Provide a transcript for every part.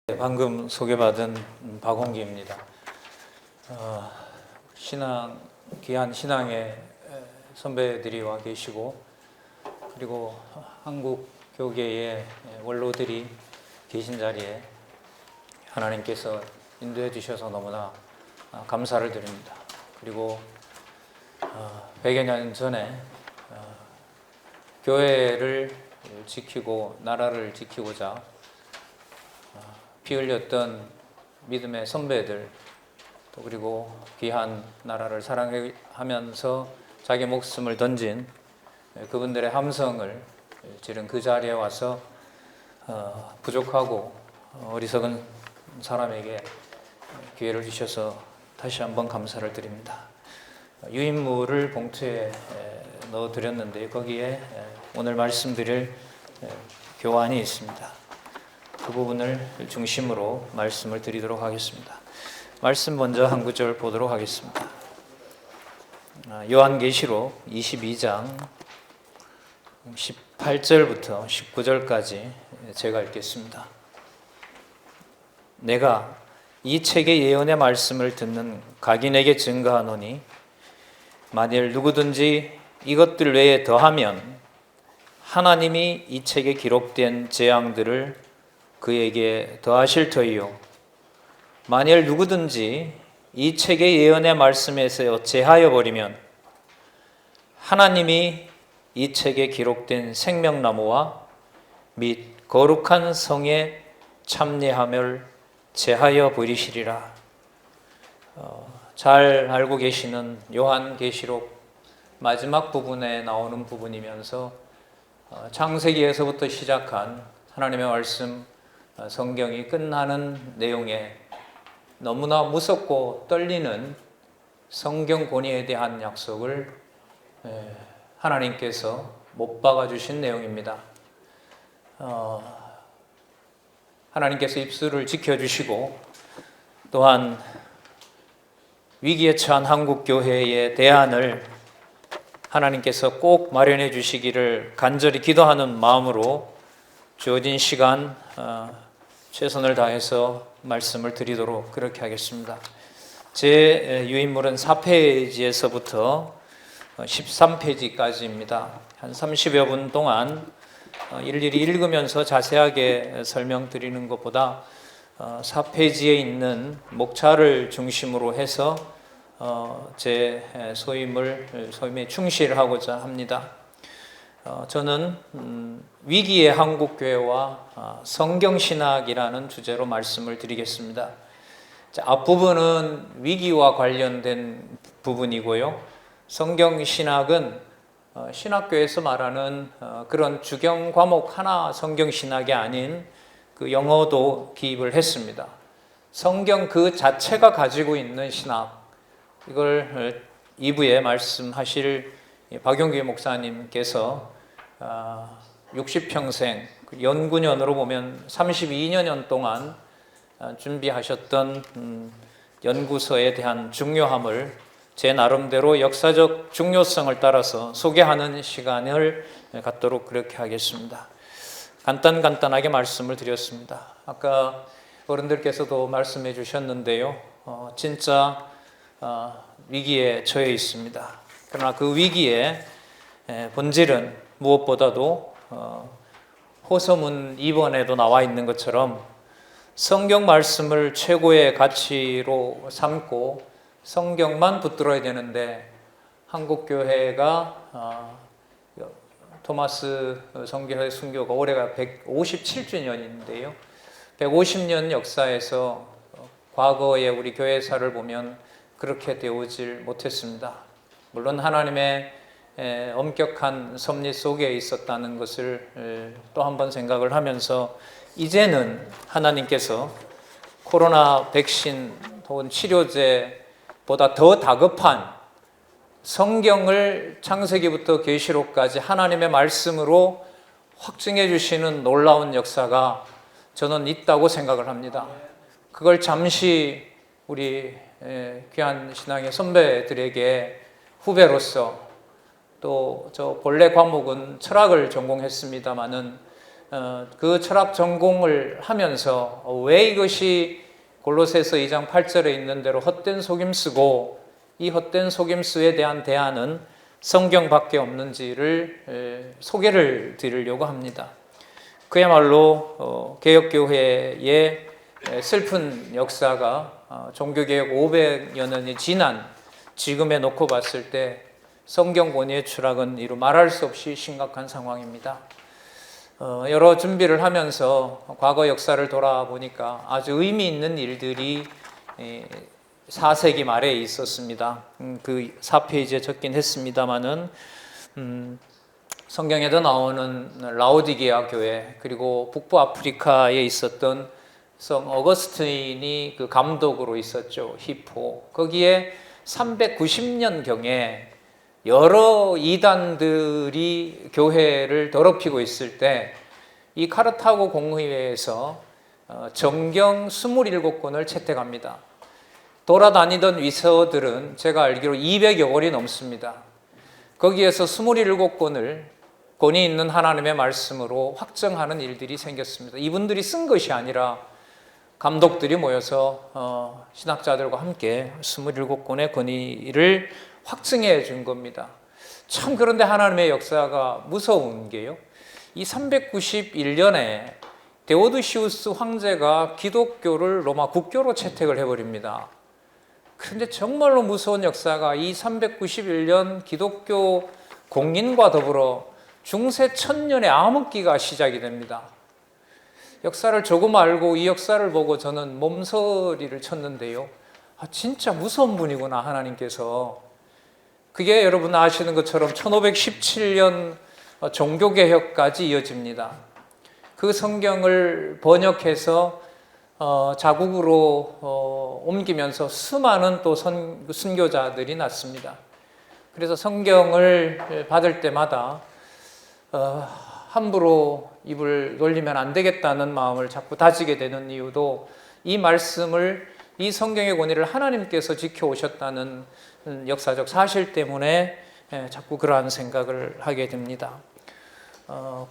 방금 소개받은 박홍기입니다. 귀한 신앙의 선배들이 와 계시고, 그리고 한국 교계의 원로들이 계신 자리에 하나님께서 인도해 주셔서 너무나 감사를 드립니다. 그리고 100여 년 전에 교회를 지키고 나라를 지키고자 피 흘렸던 믿음의 선배들, 또 그리고 귀한 나라를 사랑하면서 자기 목숨을 던진 그분들의 함성을 지른 그 자리에 와서 부족하고 어리석은 사람에게 기회를 주셔서 다시 한번 감사를 드립니다. 유인물을 봉투에 넣어드렸는데 거기에 오늘 말씀드릴 교환이 있습니다. 그 부분을 중심으로 말씀을 드리도록 하겠습니다. 말씀 먼저 한 구절 보도록 하겠습니다. 요한계시록 22장 18절부터 19절까지 제가 읽겠습니다. 내가 이 책의 예언의 말씀을 듣는 각인에게 증거하노니 만일 누구든지 이것들 외에 더하면 하나님이 이 책에 기록된 재앙들을 그에게 더하실 터이요 만일 누구든지 이 책의 예언의 말씀에서 제하여 버리면 하나님이 이 책에 기록된 생명나무와 및 거룩한 성의 참례함을 제하여 버리시리라. 잘 알고 계시는 요한계시록 마지막 부분에 나오는 부분이면서 창세기에서부터 시작한 하나님의 말씀 성경이 끝나는 내용에 너무나 무섭고 떨리는 성경 권위에 대한 약속을 하나님께서 못 박아주신 내용입니다. 하나님께서 입술을 지켜주시고 또한 위기에 처한 한국교회의 대안을 하나님께서 꼭 마련해 주시기를 간절히 기도하는 마음으로 주어진 시간 최선을 다해서 말씀을 드리도록 그렇게 하겠습니다. 제 유인물은 4페이지에서부터 13페이지까지입니다. 한 30여 분 동안 일일이 읽으면서 자세하게 설명드리는 것보다 4페이지에 있는 목차를 중심으로 해서 제 소임에 충실하고자 합니다. 저는 위기의 한국교회와 성경신학이라는 주제로 말씀을 드리겠습니다. 앞부분은 위기와 관련된 부분이고요. 성경신학은 신학교에서 말하는 그런 주경 과목 하나 성경신학이 아닌 그 영어도 기입을 했습니다. 성경 그 자체가 가지고 있는 신학, 이걸 2부에 말씀하실 박용규 목사님께서 60평생 연구년으로 보면 32년 동안 준비하셨던 연구서에 대한 중요함을 제 나름대로 역사적 중요성을 따라서 소개하는 시간을 갖도록 그렇게 하겠습니다. 간단하게 말씀을 드렸습니다. 아까 어른들께서도 말씀해 주셨는데요. 진짜 위기에 처해 있습니다. 그러나 그 위기의 본질은 무엇보다도 호서문 2번에도 나와 있는 것처럼 성경 말씀을 최고의 가치로 삼고 성경만 붙들어야 되는데 한국교회가 토마스 선교회 순교가 올해가 157주년인데요. 150년 역사에서 과거의 우리 교회사를 보면 그렇게 되어오질 못했습니다. 물론 하나님의 엄격한 섭리 속에 있었다는 것을 또 한 번 생각을 하면서 이제는 하나님께서 코로나 백신 혹은 치료제보다 더 다급한 성경을 창세기부터 계시록까지 하나님의 말씀으로 확증해 주시는 놀라운 역사가 저는 있다고 생각을 합니다. 그걸 잠시 우리 귀한 신앙의 선배들에게 후배로서 또 저 본래 과목은 철학을 전공했습니다마는 그 철학 전공을 하면서 왜 이것이 골로새서 2장 8절에 있는 대로 헛된 속임수고 이 헛된 속임수에 대한 대안은 성경밖에 없는지를 소개를 드리려고 합니다. 그야말로 개혁교회의 슬픈 역사가 종교개혁 500여 년이 지난 지금에 놓고 봤을 때 성경 권위의 추락은 이루 말할 수 없이 심각한 상황입니다. 여러 준비를 하면서 과거 역사를 돌아보니까 아주 의미 있는 일들이 4세기 말에 있었습니다. 그 4페이지에 적긴 했습니다마는 성경에도 나오는 라오디게아 교회, 그리고 북부 아프리카에 있었던 성 어거스틴이 그 감독으로 있었죠. 히포. 거기에 390년경에 여러 이단들이 교회를 더럽히고 있을 때 이 카르타고 공의회에서 정경 27권을 채택합니다. 돌아다니던 위서들은 제가 알기로 200여 권이 넘습니다. 거기에서 27권을 권위 있는 하나님의 말씀으로 확정하는 일들이 생겼습니다. 이분들이 쓴 것이 아니라 감독들이 모여서 신학자들과 함께 27권의 권위를 확증해 준 겁니다. 참 그런데 하나님의 역사가 무서운 게요. 이 391년에 데오드시우스 황제가 기독교를 로마 국교로 채택을 해버립니다. 그런데 정말로 무서운 역사가 이 391년 기독교 공인과 더불어 중세 1000년의 암흑기가 시작이 됩니다. 역사를 조금 알고 이 역사를 보고 저는 몸서리를 쳤는데요. 진짜 무서운 분이구나, 하나님께서. 그게 여러분 아시는 것처럼 1517년 종교개혁까지 이어집니다. 그 성경을 번역해서 자국으로 옮기면서 수많은 또 순교자들이 났습니다. 그래서 성경을 받을 때마다 함부로 입을 놀리면 안 되겠다는 마음을 자꾸 다지게 되는 이유도 이 말씀을, 이 성경의 권위를 하나님께서 지켜오셨다는 역사적 사실 때문에 자꾸 그러한 생각을 하게 됩니다.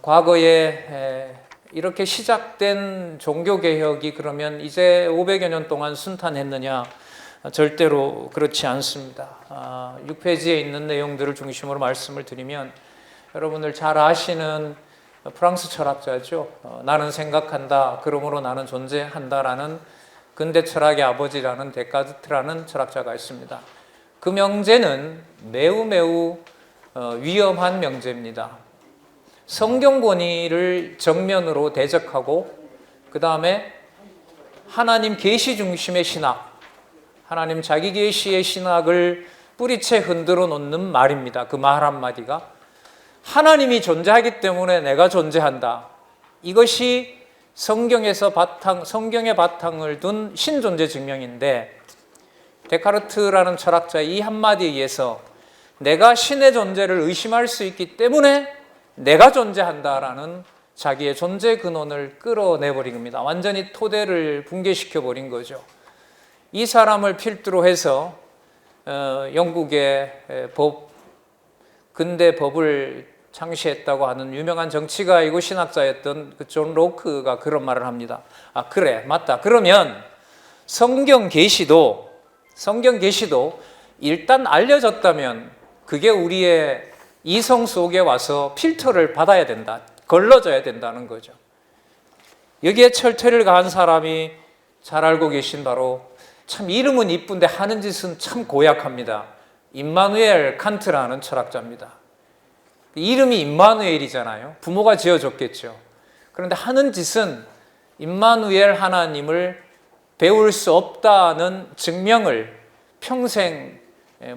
과거에 이렇게 시작된 종교개혁이 그러면 이제 500여 년 동안 순탄했느냐? 절대로 그렇지 않습니다. 6페이지에 있는 내용들을 중심으로 말씀을 드리면 여러분들 잘 아시는 프랑스 철학자죠. 나는 생각한다, 그러므로 나는 존재한다라는 근대 철학의 아버지라는 데카르트라는 철학자가 있습니다. 그 명제는 매우 위험한 명제입니다. 성경 권위를 정면으로 대적하고 그 다음에 하나님 계시 중심의 신학, 하나님 자기 계시의 신학을 뿌리채 흔들어 놓는 말입니다. 그 말 한마디가 하나님이 존재하기 때문에 내가 존재한다. 이것이 성경의 바탕을 둔 신존재 증명인데, 데카르트라는 철학자의 이 한마디에 의해서 내가 신의 존재를 의심할 수 있기 때문에 내가 존재한다라는 자기의 존재 근원을 끌어내버린 겁니다. 완전히 토대를 붕괴시켜버린 거죠. 이 사람을 필두로 해서 영국의 근대 법을 창시했다고 하는 유명한 정치가이고 신학자였던 그 존 로크가 그런 말을 합니다. 그래, 맞다. 그러면 성경 계시도 일단 알려졌다면 그게 우리의 이성 속에 와서 필터를 받아야 된다, 걸러져야 된다는 거죠. 여기에 철퇴를 가한 사람이 잘 알고 계신 바로, 참 이름은 이쁜데 하는 짓은 참 고약합니다. 임마누엘 칸트라는 철학자입니다. 이름이 임마누엘이잖아요. 부모가 지어줬겠죠. 그런데 하는 짓은 임마누엘 하나님을 배울 수 없다는 증명을 평생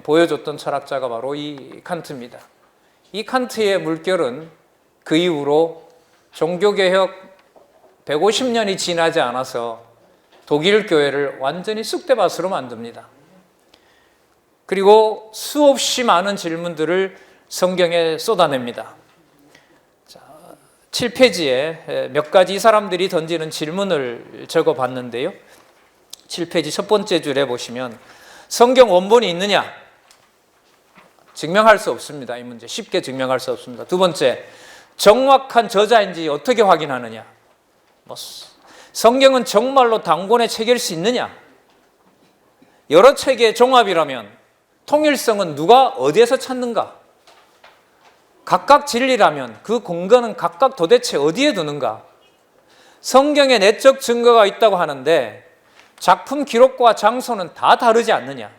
보여줬던 철학자가 바로 이 칸트입니다. 이 칸트의 물결은 그 이후로 종교개혁 150년이 지나지 않아서 독일 교회를 완전히 쑥대밭으로 만듭니다. 그리고 수없이 많은 질문들을 성경에 쏟아냅니다. 7페이지에 몇 가지 이 사람들이 던지는 질문을 적어봤는데요. 7페이지 첫 번째 줄에 보시면 성경 원본이 있느냐? 증명할 수 없습니다. 이 문제 쉽게 증명할 수 없습니다. 두 번째, 정확한 저자인지 어떻게 확인하느냐? 성경은 정말로 단권에 새길 수 있느냐? 여러 책의 종합이라면 통일성은 누가 어디에서 찾는가? 각각 진리라면 그 근거는 각각 도대체 어디에 두는가? 성경에 내적 증거가 있다고 하는데 작품 기록과 장소는 다 다르지 않느냐?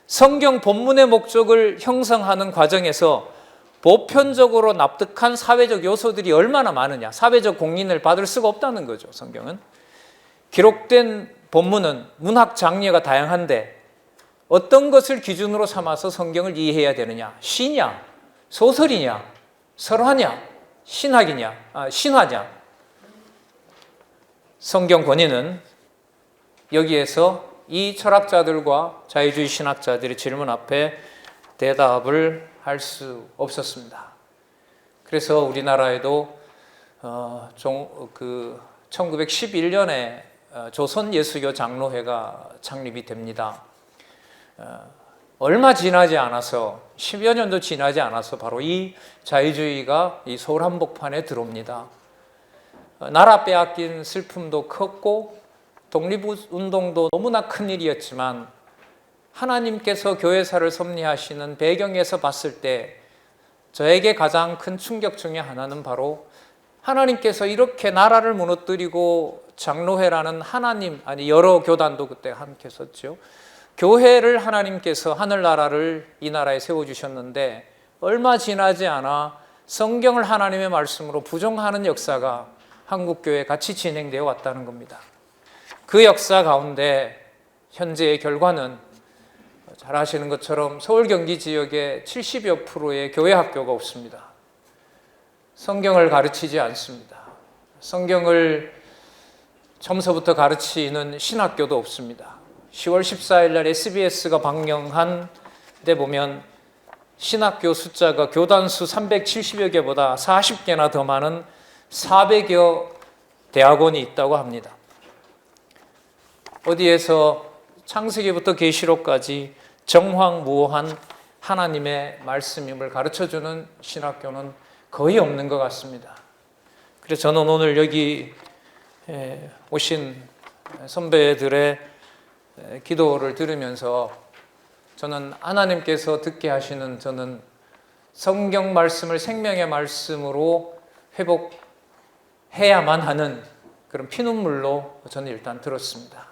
성경 본문의 목적을 형성하는 과정에서 보편적으로 납득한 사회적 요소들이 얼마나 많으냐? 사회적 공인을 받을 수가 없다는 거죠, 성경은. 기록된 본문은 문학 장르가 다양한데 어떤 것을 기준으로 삼아서 성경을 이해해야 되느냐? 시냐? 소설이냐? 설화냐? 신화냐? 성경 권위는 여기에서 이 철학자들과 자유주의 신학자들의 질문 앞에 대답을 할 수 없었습니다. 그래서 우리나라에도 1911년에 조선예수교 장로회가 창립이 됩니다. 얼마 지나지 않아서 10여 년도 지나지 않아서 바로 이 자유주의가 이 서울 한복판에 들어옵니다. 나라 빼앗긴 슬픔도 컸고 독립운동도 너무나 큰 일이었지만 하나님께서 교회사를 섭리하시는 배경에서 봤을 때 저에게 가장 큰 충격 중에 하나는 바로 하나님께서 이렇게 나라를 무너뜨리고 장로회라는 여러 교단도 그때 함께 썼죠. 교회를 하나님께서 하늘나라를 이 나라에 세워주셨는데 얼마 지나지 않아 성경을 하나님의 말씀으로 부정하는 역사가 한국교회에 같이 진행되어 왔다는 겁니다. 그 역사 가운데 현재의 결과는 잘 아시는 것처럼 서울 경기 지역에 70여 프로의 교회 학교가 없습니다. 성경을 가르치지 않습니다. 성경을 처음서부터 가르치는 신학교도 없습니다. 10월 14일 날 SBS가 방영한 데 보면 신학교 숫자가 교단 수 370여 개보다 40개나 더 많은 400여 대학원이 있다고 합니다. 어디에서 창세기부터 계시록까지 정황무오한 하나님의 말씀임을 가르쳐주는 신학교는 거의 없는 것 같습니다. 그래서 저는 오늘 여기 오신 선배들의 기도를 들으면서 저는 하나님께서 듣게 하시는 저는 성경 말씀을 생명의 말씀으로 회복해야만 하는 그런 피눈물로 저는 일단 들었습니다.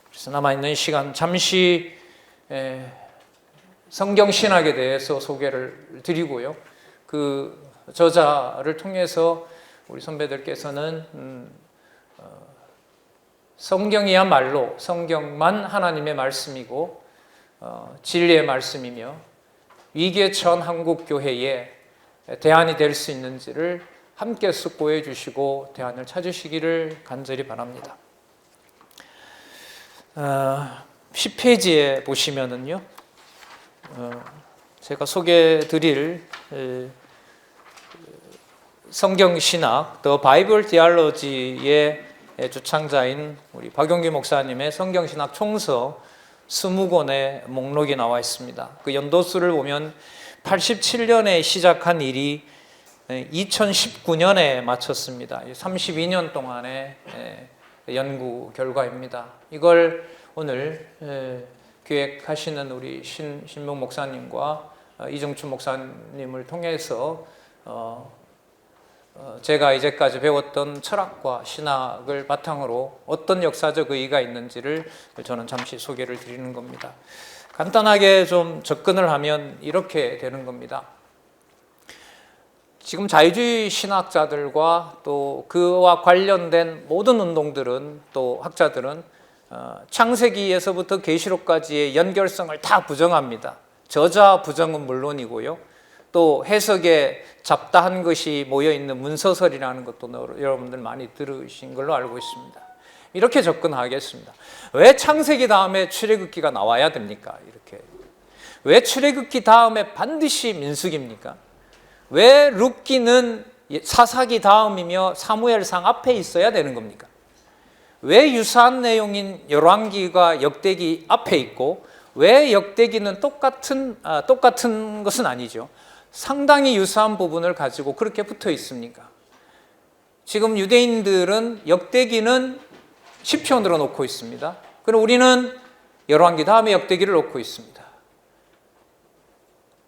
그래서 남아있는 시간 잠시 성경 신학에 대해서 소개를 드리고요. 그 저자를 통해서 우리 선배들께서는 성경이야말로 성경만 하나님의 말씀이고 진리의 말씀이며 위기에 처한 한국교회에 대안이 될 수 있는지를 함께 숙고해 주시고 대안을 찾으시기를 간절히 바랍니다. 10페이지에 보시면은요, 제가 소개해 드릴 성경신학, The Bible Theology의 주창자인 우리 박용기 목사님의 성경신학 총서 20권의 목록이 나와 있습니다. 그 연도수를 보면 87년에 시작한 일이 2019년에 마쳤습니다. 32년 동안의 연구 결과입니다. 이걸 오늘 기획하시는 우리 신명 목사님과 이정춘 목사님을 통해서 제가 이제까지 배웠던 철학과 신학을 바탕으로 어떤 역사적 의의가 있는지를 저는 잠시 소개를 드리는 겁니다. 간단하게 좀 접근을 하면 이렇게 되는 겁니다. 지금 자유주의 신학자들과 또 그와 관련된 모든 운동들은 또 학자들은 창세기에서부터 계시록까지의 연결성을 다 부정합니다. 저자 부정은 물론이고요. 또 해석에 잡다한 것이 모여있는 문서설이라는 것도 여러분들 많이 들으신 걸로 알고 있습니다. 이렇게 접근하겠습니다. 왜 창세기 다음에 출애굽기가 나와야 됩니까? 이렇게. 왜 출애굽기 다음에 반드시 민수기입니까? 왜 룻기는 사사기 다음이며 사무엘상 앞에 있어야 되는 겁니까? 왜 유사한 내용인 열왕기가 역대기 앞에 있고 왜 역대기는 똑같은 것은 아니죠. 상당히 유사한 부분을 가지고 그렇게 붙어 있습니까? 지금 유대인들은 역대기는 시편으로 놓고 있습니다. 그리고 우리는 열왕기 다음에 역대기를 놓고 있습니다.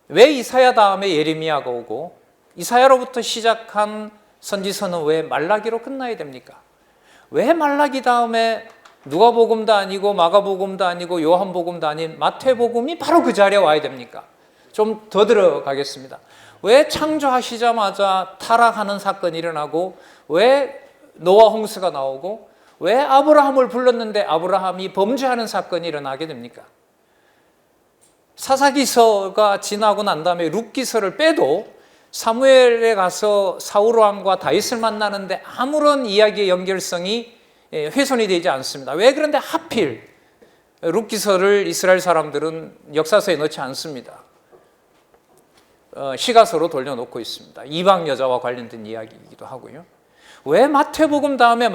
왜 이사야 다음에 예레미야가 오고 이사야로부터 시작한 선지서는 왜 말라기로 끝나야 됩니까? 왜 말라기 다음에 누가복음도 아니고 마가복음도 아니고 요한복음도 아닌 마태복음이 바로 그 자리에 와야 됩니까? 좀 더 들어가겠습니다. 왜 창조하시자마자 타락하는 사건이 일어나고 왜 노아 홍수가 나오고 왜 아브라함을 불렀는데 아브라함이 범죄하는 사건이 일어나게 됩니까? 사사기서가 지나고 난 다음에 룻기서를 빼도 사무엘에 가서 사울왕과 다윗을 만나는데 아무런 이야기의 연결성이 훼손이 되지 않습니다. 왜 그런데 하필 룻기서를 이스라엘 사람들은 역사서에 넣지 않습니다. 시가서로 돌려놓고 있습니다. 이방 여자와 관련된 이야기이기도 하고요. 왜 마태복음 다음에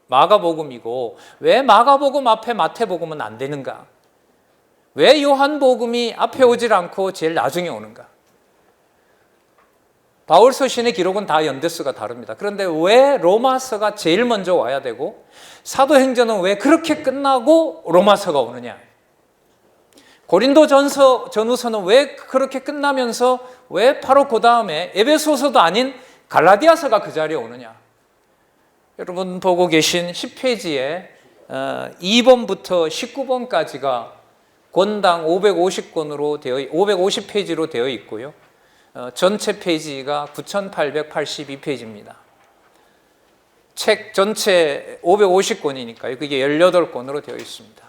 마가복음이고 왜 마가복음 앞에 마태복음은 안 되는가? 왜 요한복음이 앞에 오질 않고 제일 나중에 오는가? 바울 서신의 기록은 다 연대수가 다릅니다. 그런데 왜 로마서가 제일 먼저 와야 되고 사도행전은 왜 그렇게 끝나고 로마서가 오느냐? 고린도 전후서는 왜 그렇게 끝나면서 왜 바로 그 다음에 에베소서도 아닌 갈라디아서가 그 자리에 오느냐? 여러분 보고 계신 10페이지에 2번부터 19번까지가 권당 550페이지로 되어 있고요. 전체 페이지가 9,882페이지입니다. 책 전체 550권이니까요. 그게 18권으로 되어 있습니다.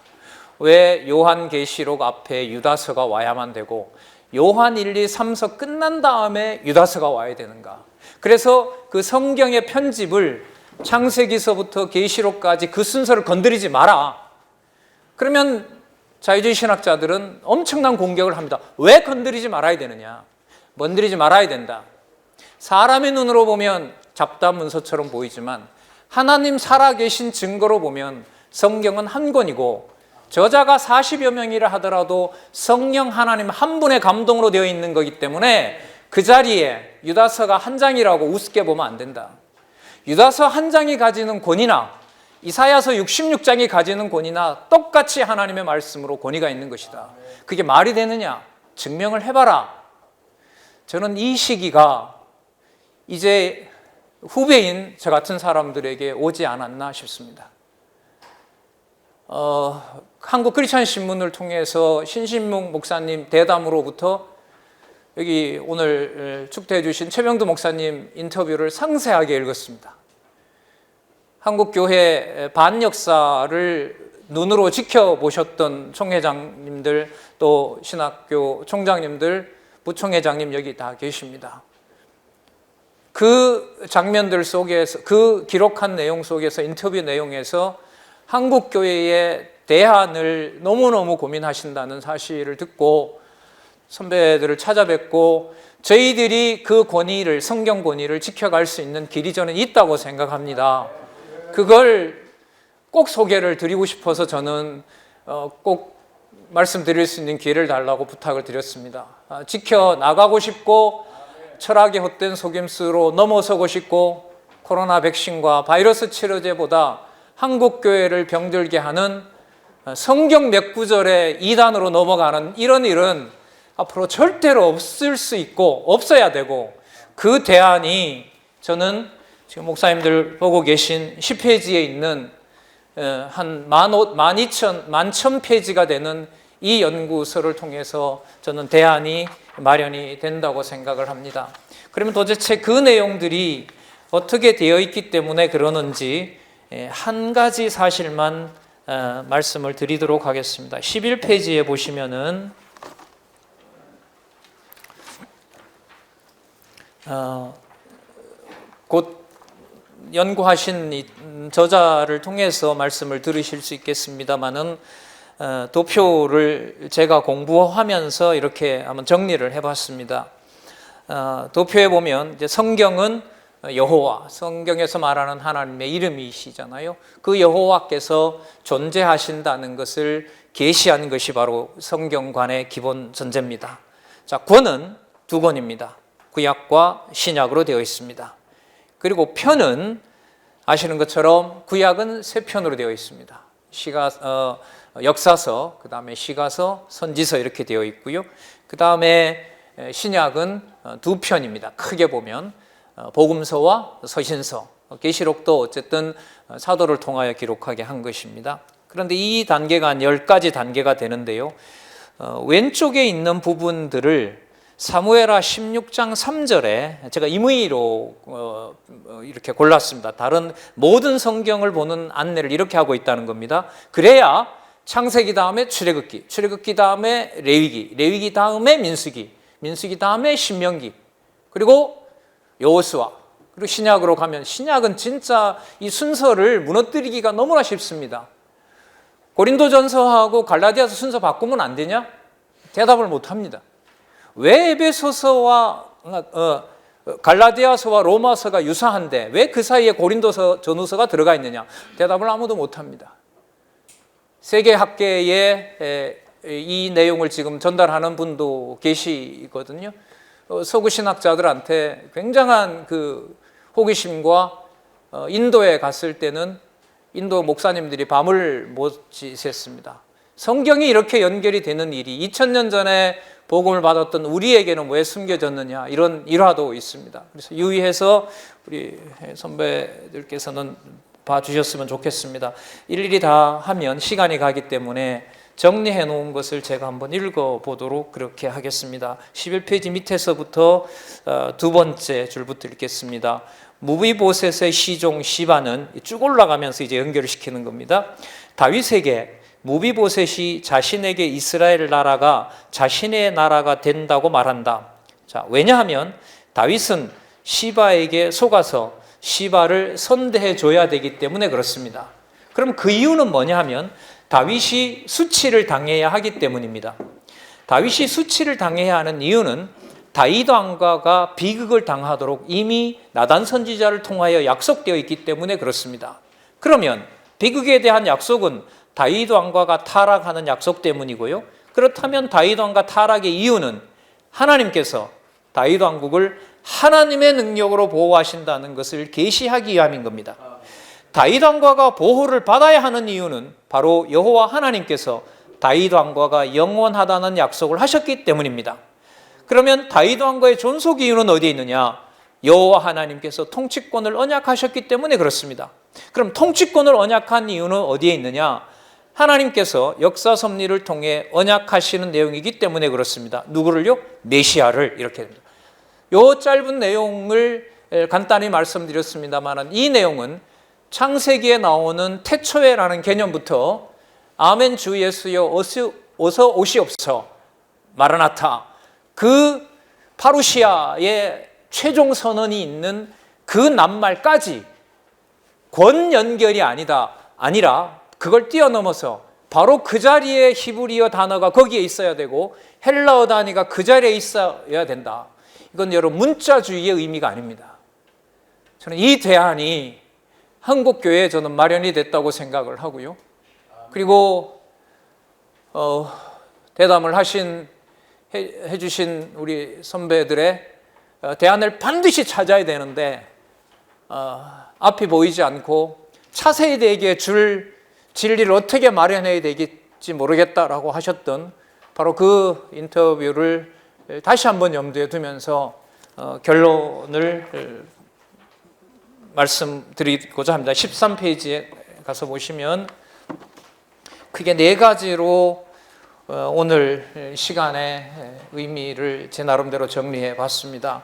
왜 요한계시록 앞에 유다서가 와야만 되고 요한 1, 2, 3서 끝난 다음에 유다서가 와야 되는가? 그래서 그 성경의 편집을 창세기서부터 계시록까지 그 순서를 건드리지 마라. 그러면 자유주의 신학자들은 엄청난 공격을 합니다. 왜 건드리지 말아야 되느냐? 건드리지 말아야 된다. 사람의 눈으로 보면 잡다한 문서처럼 보이지만 하나님 살아계신 증거로 보면 성경은 한 권이고 저자가 40여 명이라 하더라도 성령 하나님 한 분의 감동으로 되어 있는 거기 때문에 그 자리에 유다서가 한 장이라고 우습게 보면 안 된다. 유다서 한 장이 가지는 권위나 이사야서 66장이 가지는 권위나 똑같이 하나님의 말씀으로 권위가 있는 것이다. 그게 말이 되느냐? 증명을 해봐라. 저는 이 시기가 이제 후배인 저 같은 사람들에게 오지 않았나 싶습니다. 한국 크리스천 신문을 통해서 신신묵 목사님 대담으로부터 여기 오늘 축도해 주신 최병두 목사님 인터뷰를 상세하게 읽었습니다. 한국교회 반역사를 눈으로 지켜보셨던 총회장님들 또 신학교 총장님들 부총회장님 여기 다 계십니다. 그 장면들 속에서 그 기록한 내용 속에서 인터뷰 내용에서 한국교회의 대안을 너무너무 고민하신다는 사실을 듣고 선배들을 찾아뵙고 저희들이 그 권위를 성경 권위를 지켜갈 수 있는 길이 저는 있다고 생각합니다. 그걸 꼭 소개를 드리고 싶어서 저는 꼭 말씀드릴 수 있는 기회를 달라고 부탁을 드렸습니다. 지켜나가고 싶고 철학의 헛된 속임수로 넘어서고 싶고 코로나 백신과 바이러스 치료제보다 한국교회를 병들게 하는 성경 몇 구절의 이단으로 넘어가는 이런 일은 앞으로 절대로 없을 수 있고 없어야 되고 그 대안이 저는 지금 목사님들 보고 계신 10페이지에 있는 한 11,000페이지가 되는 이 연구서를 통해서 저는 대안이 마련이 된다고 생각을 합니다. 그러면 도대체 그 내용들이 어떻게 되어 있기 때문에 그러는지 한 가지 사실만 말씀을 드리도록 하겠습니다. 11페이지에 보시면은 곧 연구하신 이 저자를 통해서 말씀을 들으실 수 있겠습니다만은 도표를 제가 공부하면서 이렇게 한번 정리를 해봤습니다. 도표에 보면 이제 성경은 여호와, 성경에서 말하는 하나님의 이름이시잖아요. 그 여호와께서 존재하신다는 것을 계시한 것이 바로 성경관의 기본 전제입니다. 자, 권은 두 권입니다. 구약과 신약으로 되어 있습니다. 그리고 편은 아시는 것처럼 구약은 세 편으로 되어 있습니다. 역사서, 그 다음에 시가서, 선지서 이렇게 되어 있고요. 그 다음에 신약은 두 편입니다. 크게 보면 복음서와 서신서, 계시록도 어쨌든 사도를 통하여 기록하게 한 것입니다. 그런데 이 단계가 한 10가지 단계가 되는데요. 왼쪽에 있는 부분들을 사무엘하 16장 3절에 제가 임의로 이렇게 골랐습니다. 다른 모든 성경을 보는 안내를 이렇게 하고 있다는 겁니다. 그래야 창세기 다음에 출애굽기, 출애굽기 다음에 레위기, 레위기 다음에 민수기, 민수기 다음에 신명기, 그리고 여호수아, 그리고 신약으로 가면 신약은 진짜 이 순서를 무너뜨리기가 너무나 쉽습니다. 고린도전서하고 갈라디아서 순서 바꾸면 안 되냐? 대답을 못 합니다. 왜 에베소서와 갈라디아서와 로마서가 유사한데 왜 그 사이에 고린도서 전후서가 들어가 있느냐? 대답을 아무도 못 합니다. 세계 학계에 이 내용을 지금 전달하는 분도 계시거든요. 서구 신학자들한테 굉장한 그 호기심과 인도에 갔을 때는 인도 목사님들이 밤을 못 지샜습니다. 성경이 이렇게 연결이 되는 일이 2000년 전에 복음을 받았던 우리에게는 왜 숨겨졌느냐, 이런 일화도 있습니다. 그래서 유의해서 우리 선배들께서는 봐주셨으면 좋겠습니다. 일일이 다 하면 시간이 가기 때문에 정리해 놓은 것을 제가 한번 읽어보도록 그렇게 하겠습니다. 11페이지 밑에서부터 두 번째 줄부터 읽겠습니다. 무비보셋의 시종 시바는 쭉 올라가면서 이제 연결을 시키는 겁니다. 다윗에게 무비보셋이 자신에게 이스라엘 나라가 자신의 나라가 된다고 말한다. 자, 왜냐하면 다윗은 시바에게 속아서 시바를 선대해 줘야 되기 때문에 그렇습니다. 그럼 그 이유는 뭐냐 하면 다윗이 수치를 당해야 하기 때문입니다. 다윗이 수치를 당해야 하는 이유는 다윗 왕가가 비극을 당하도록 이미 나단 선지자를 통하여 약속되어 있기 때문에 그렇습니다. 그러면 비극에 대한 약속은 다윗 왕가가 타락하는 약속 때문이고요. 그렇다면 다윗 왕가 타락의 이유는 하나님께서 다윗 왕국을 하나님의 능력으로 보호하신다는 것을 계시하기 위함인 겁니다. 다윗 왕가가 보호를 받아야 하는 이유는 바로 여호와 하나님께서 다윗 왕가가 영원하다는 약속을 하셨기 때문입니다. 그러면 다윗 왕가의 존속 이유는 어디에 있느냐? 여호와 하나님께서 통치권을 언약하셨기 때문에 그렇습니다. 그럼 통치권을 언약한 이유는 어디에 있느냐? 하나님께서 역사 섭리를 통해 언약하시는 내용이기 때문에 그렇습니다. 누구를요? 메시아를. 이렇게 됩니다. 이 짧은 내용을 간단히 말씀드렸습니다만 이 내용은 창세기에 나오는 태초에라는 개념부터 아멘 주 예수여 어서 오시옵소서 마라나타, 그 파루시아의 최종 선언이 있는 그 낱말까지 권 연결이 아니라 그걸 뛰어넘어서 바로 그 자리에 히브리어 단어가 거기에 있어야 되고 헬라어 단위가 그 자리에 있어야 된다. 이건 여러분 문자주의의 의미가 아닙니다. 저는 이 대안이 한국교회에 저는 마련이 됐다고 생각을 하고요. 그리고 대담을 해주신 우리 선배들의 대안을 반드시 찾아야 되는데 앞이 보이지 않고 차세대에게 줄 진리를 어떻게 마련해야 되겠지 모르겠다라고 하셨던 바로 그 인터뷰를 다시 한번 염두에 두면서 결론을 말씀드리고자 합니다. 13페이지에 가서 보시면 크게 네 가지로 오늘 시간의 의미를 제 나름대로 정리해 봤습니다.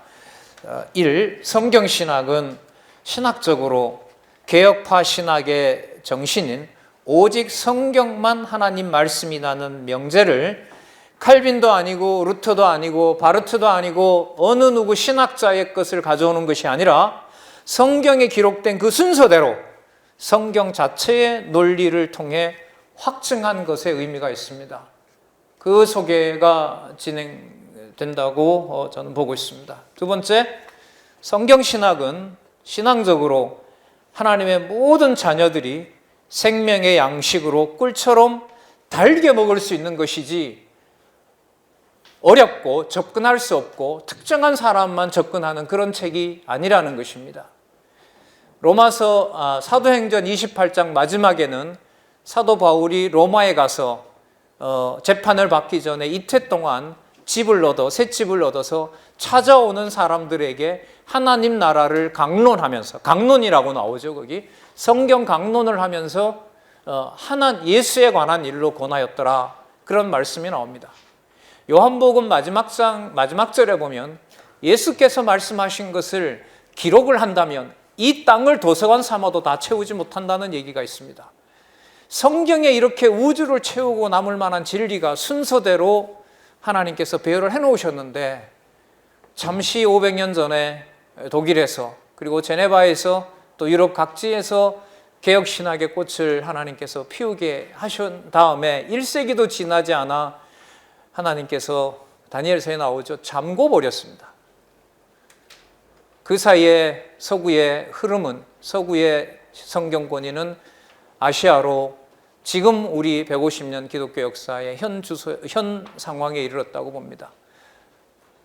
1. 성경신학은 신학적으로 개혁파 신학의 정신인 오직 성경만 하나님 말씀이라는 명제를 칼빈도 아니고 루터도 아니고 바르트도 아니고 어느 누구 신학자의 것을 가져오는 것이 아니라 성경에 기록된 그 순서대로 성경 자체의 논리를 통해 확증한 것에 의미가 있습니다. 그 소개가 진행된다고 저는 보고 있습니다. 두 번째, 성경신학은 신앙적으로 하나님의 모든 자녀들이 생명의 양식으로 꿀처럼 달게 먹을 수 있는 것이지 어렵고 접근할 수 없고 특정한 사람만 접근하는 그런 책이 아니라는 것입니다. 로마서 사도행전 28장 마지막에는 사도 바울이 로마에 가서 재판을 받기 전에 이틀 동안 새 집을 얻어서 찾아오는 사람들에게 하나님 나라를 강론하면서, 강론이라고 나오죠, 거기. 성경 강론을 하면서 예수에 관한 일로 권하였더라, 그런 말씀이 나옵니다. 요한복음 마지막 절에 보면 예수께서 말씀하신 것을 기록을 한다면 이 땅을 도서관 삼아도 다 채우지 못한다는 얘기가 있습니다. 성경에 이렇게 우주를 채우고 남을 만한 진리가 순서대로 하나님께서 배열을 해놓으셨는데, 잠시 500년 전에 독일에서, 그리고 제네바에서, 또 유럽 각지에서 개혁신학의 꽃을 하나님께서 피우게 하신 다음에 1세기도 지나지 않아 하나님께서, 다니엘서에 나오죠, 잠궈버렸습니다. 그 사이에 서구의 성경권위는 아시아로 지금 우리 150년 기독교 역사의 현 상황에 이르렀다고 봅니다.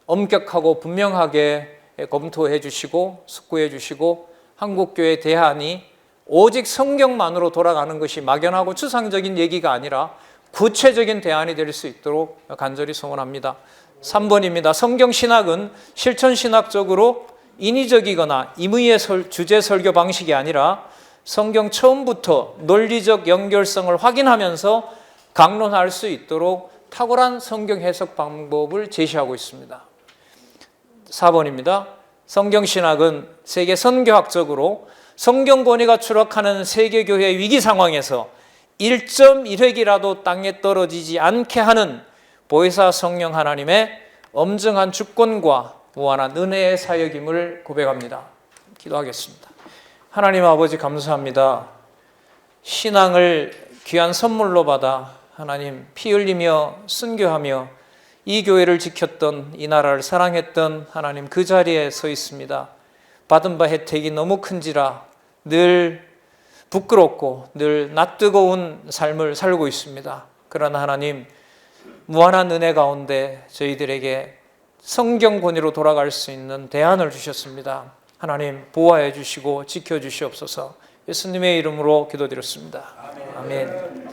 엄격하고 분명하게 검토해 주시고 숙고해 주시고, 한국교회 대안이 오직 성경만으로 돌아가는 것이 막연하고 추상적인 얘기가 아니라 구체적인 대안이 될 수 있도록 간절히 소원합니다. 3번입니다. 성경신학은 실천신학적으로 인위적이거나 임의의 주제 설교 방식이 아니라 성경 처음부터 논리적 연결성을 확인하면서 강론할 수 있도록 탁월한 성경 해석 방법을 제시하고 있습니다. 4번입니다. 성경신학은 세계 선교학적으로 성경 권위가 추락하는 세계교회 위기 상황에서 1.1획이라도 땅에 떨어지지 않게 하는 보혜사 성령 하나님의 엄정한 주권과 무한한 은혜의 사역임을 고백합니다. 기도하겠습니다. 하나님 아버지, 감사합니다. 신앙을 귀한 선물로 받아 하나님 피 흘리며 순교하며 이 교회를 지켰던, 이 나라를 사랑했던 하나님, 그 자리에 서 있습니다. 받은 바 혜택이 너무 큰지라 늘 부끄럽고 늘 낯뜨거운 삶을 살고 있습니다. 그러나 하나님, 무한한 은혜 가운데 저희들에게 성경 권위로 돌아갈 수 있는 대안을 주셨습니다. 하나님, 보호해 주시고 지켜주시옵소서. 예수님의 이름으로 기도드렸습니다. 아멘.